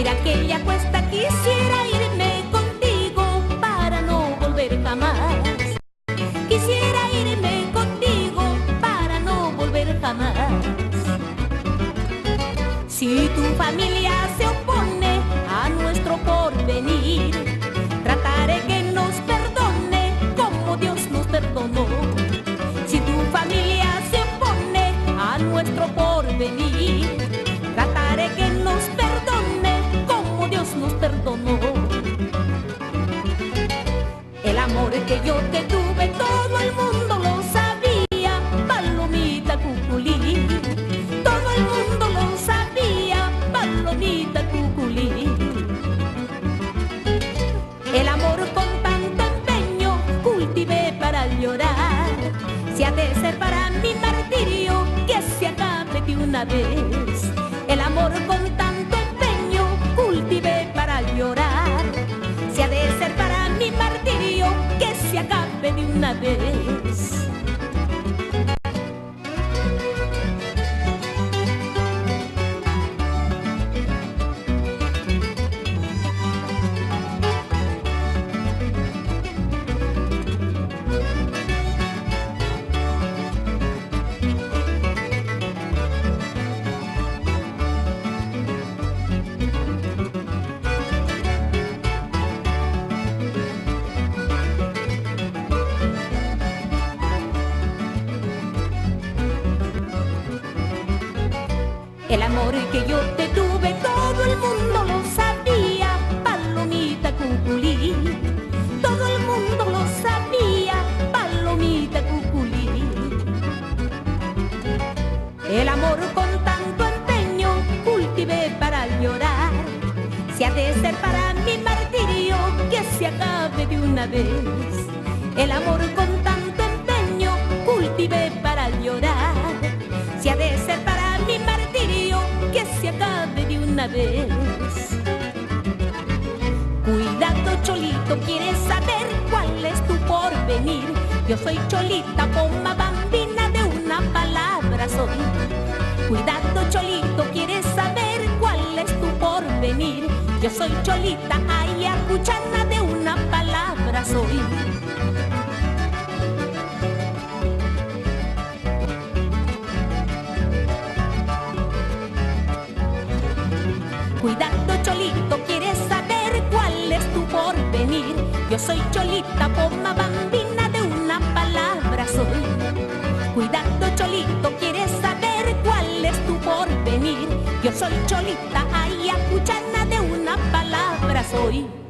Mira que ya cuesta, quisiera irme contigo para no volver jamás. Quisiera irme contigo para no volver jamás. Si tu familia se opone a nuestro porvenir, trataré que nos perdone como Dios nos perdonó. Si tu familia se opone a nuestro porvenir, trataré que nos perdone como Dios nos perdonó. El amor que yo te tuve todo el mundo lo sabía, palomita cuculí. Todo el mundo lo sabía, palomita cuculí. El amor con tanto empeño cultivé para llorar. Si ha de ser para mi martirio, que se acabe de una vez. El amor con tanto empeño cultivé para llorar. Si ha de ser para mi martirio, que se acabe de una vez. El amor que yo te tuve todo el mundo lo sabía, palomita cuculí. Todo el mundo lo sabía, palomita cuculí. El amor con tanto empeño cultivé para llorar. Si ha de ser para mi martirio, que se acabe de una vez. El amor con tanto empeño cultivé para llorar. Si ha de ser para mi martirio, que se acabe de una vez. Cuidado, cholito, ¿quieres saber cuál es tu porvenir? Yo soy cholita, pomma bambina, de una palabra soy. Cuidado, cholito, ¿quieres saber cuál es tu porvenir? Yo soy cholita, ayacuchana, de una palabra soy. Cuidado, cholito, ¿quieres saber cuál es tu porvenir? Yo soy cholita, pomma bambina, de una palabra soy. Cuidado, cholito, ¿quieres saber cuál es tu porvenir? Yo soy cholita, ayacuchana, de una palabra soy.